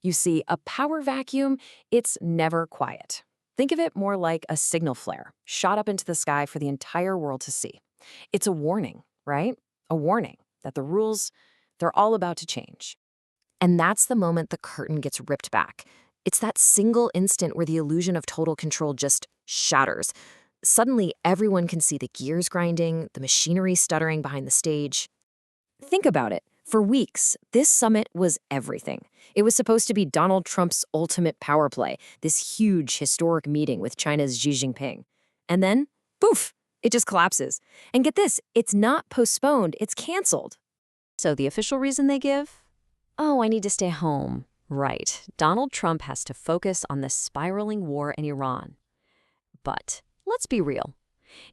You see, a power vacuum, it's never quiet. Think of it more like a signal flare shot up into the sky for the entire world to see. It's a warning, right? A warning that the rules, they're all about to change. And that's the moment the curtain gets ripped back. It's that single instant where the illusion of total control just shatters. Suddenly, everyone can see the gears grinding, the machinery stuttering behind the stage. Think about it. For weeks, this summit was everything. It was supposed to be Donald Trump's ultimate power play, this huge historic meeting with China's Xi Jinping. And then, poof, it just collapses. And get this, it's not postponed, it's canceled. So the official reason they give? Oh, I need to stay home. Right. Donald Trump has to focus on the spiraling war in Iran. But let's be real.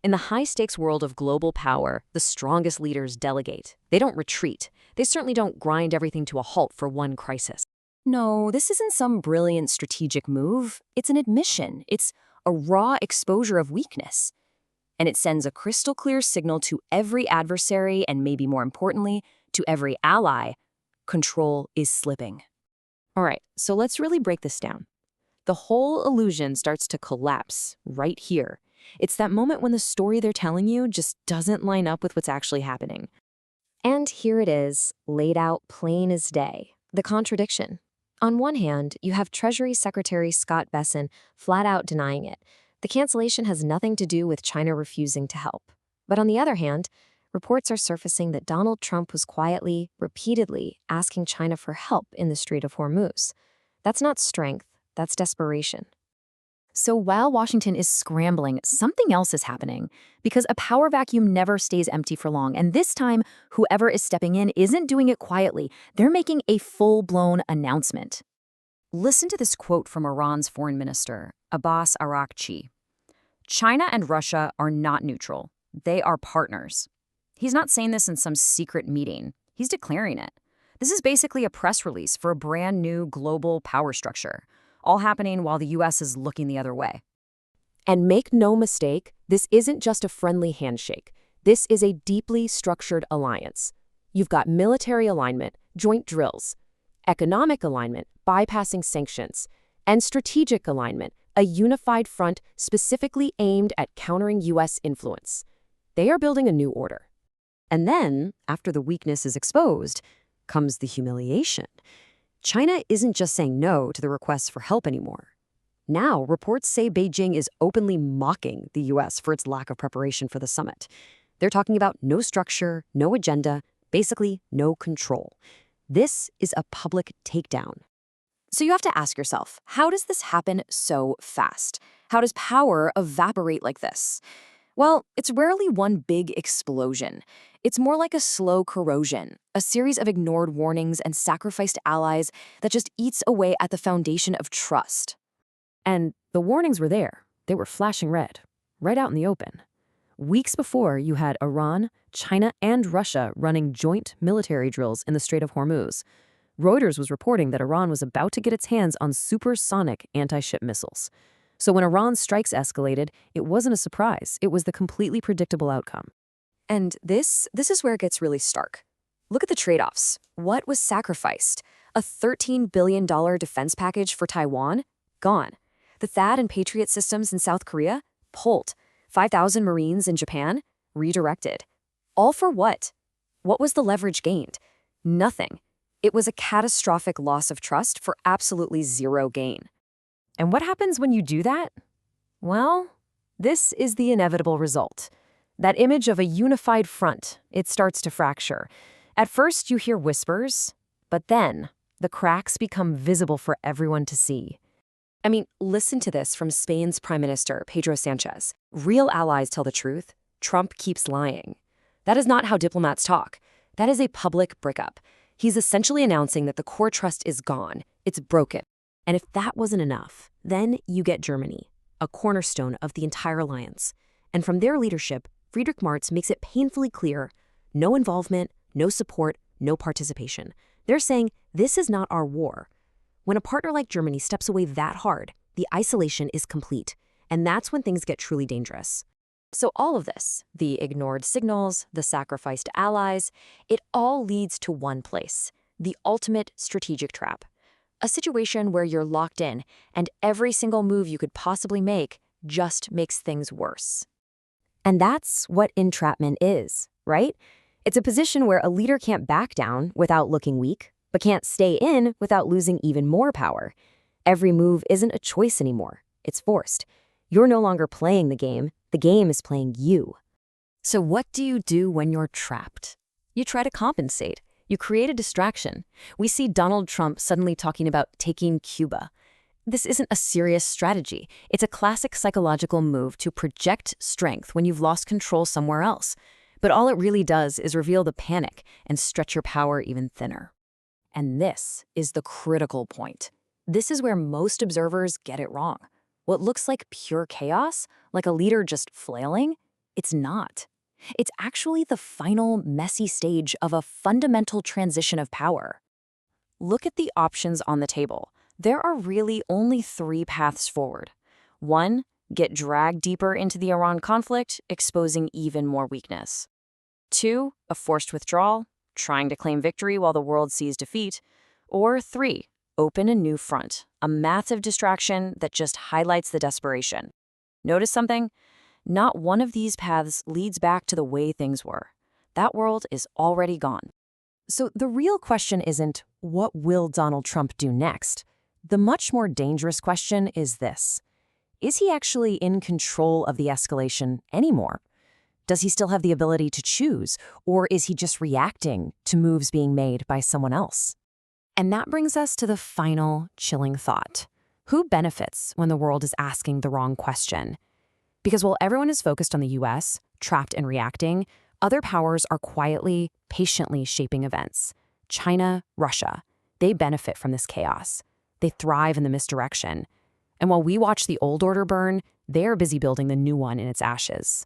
In the high-stakes world of global power, the strongest leaders delegate. They don't retreat. They certainly don't grind everything to a halt for one crisis. No, this isn't some brilliant strategic move. It's an admission. It's a raw exposure of weakness. And it sends a crystal-clear signal to every adversary and, maybe more importantly, to every ally. Control is slipping. All right, so let's really break this down. The whole illusion starts to collapse right here. It's that moment when the story they're telling you just doesn't line up with what's actually happening. And here it is, laid out plain as day. The contradiction. On one hand, you have Treasury Secretary Scott Bessent flat out denying it. The cancellation has nothing to do with China refusing to help. But on the other hand, reports are surfacing that Donald Trump was quietly, repeatedly asking China for help in the Strait of Hormuz. That's not strength, that's desperation. So while Washington is scrambling, something else is happening, because a power vacuum never stays empty for long, and this time, whoever is stepping in isn't doing it quietly. They're making a full-blown announcement. Listen to this quote from Iran's foreign minister, Abbas Araghchi. "China and Russia are not neutral. They are partners." He's not saying this in some secret meeting. He's declaring it. This is basically a press release for a brand new global power structure, all happening while the U.S. is looking the other way. And make no mistake, this isn't just a friendly handshake. This is a deeply structured alliance. You've got military alignment, joint drills, economic alignment, bypassing sanctions, and strategic alignment, a unified front specifically aimed at countering U.S. influence. They are building a new order. And then, after the weakness is exposed, comes the humiliation. China isn't just saying no to the requests for help anymore. Now, reports say Beijing is openly mocking the U.S. for its lack of preparation for the summit. They're talking about no structure, no agenda, basically no control. This is a public takedown. So you have to ask yourself, how does this happen so fast? How does power evaporate like this? Well, it's rarely one big explosion. It's more like a slow corrosion, a series of ignored warnings and sacrificed allies that just eats away at the foundation of trust. And the warnings were there. They were flashing red, right out in the open. Weeks before, you had Iran, China, and Russia running joint military drills in the Strait of Hormuz. Reuters was reporting that Iran was about to get its hands on supersonic anti-ship missiles. So when Iran's strikes escalated, it wasn't a surprise. It was the completely predictable outcome. And this is where it gets really stark. Look at the trade-offs. What was sacrificed? A $13 billion defense package for Taiwan? Gone. The THAAD and Patriot systems in South Korea? Pulled. 5,000 Marines in Japan? Redirected. All for what? What was the leverage gained? Nothing. It was a catastrophic loss of trust for absolutely zero gain. And what happens when you do that? Well, this is the inevitable result. That image of a unified front, it starts to fracture. At first, you hear whispers, but then the cracks become visible for everyone to see. I mean, listen to this from Spain's Prime Minister, Pedro Sanchez. Real allies tell the truth. Trump keeps lying. That is not how diplomats talk. That is a public breakup. He's essentially announcing that the core trust is gone. It's broken. And if that wasn't enough, then you get Germany, a cornerstone of the entire alliance. And from their leadership, Friedrich Marz makes it painfully clear, no involvement, no support, no participation. They're saying, this is not our war. When a partner like Germany steps away that hard, the isolation is complete. And that's when things get truly dangerous. So all of this, the ignored signals, the sacrificed allies, it all leads to one place, the ultimate strategic trap. A situation where you're locked in, and every single move you could possibly make just makes things worse. And that's what entrapment is, right? It's a position where a leader can't back down without looking weak, but can't stay in without losing even more power. Every move isn't a choice anymore. It's forced. You're no longer playing the game is playing you. So what do you do when you're trapped? You try to compensate. You create a distraction. We see Donald Trump suddenly talking about taking Cuba. This isn't a serious strategy. It's a classic psychological move to project strength when you've lost control somewhere else. But all it really does is reveal the panic and stretch your power even thinner. And this is the critical point. This is where most observers get it wrong. What looks like pure chaos, like a leader just flailing, it's not. It's actually the final, messy stage of a fundamental transition of power. Look at the options on the table. There are really only 3 paths forward. 1, get dragged deeper into the Iran conflict, exposing even more weakness. 2, a forced withdrawal, trying to claim victory while the world sees defeat. Or 3, open a new front, a massive distraction that just highlights the desperation. Notice something? Not one of these paths leads back to the way things were. That world is already gone. So the real question isn't, what will Donald Trump do next? The much more dangerous question is this. Is he actually in control of the escalation anymore? Does he still have the ability to choose, or is he just reacting to moves being made by someone else? And that brings us to the final chilling thought. Who benefits when the world is asking the wrong question? Because while everyone is focused on the US, trapped and reacting, other powers are quietly, patiently shaping events. China, Russia, they benefit from this chaos. They thrive in the misdirection. And while we watch the old order burn, they are busy building the new one in its ashes.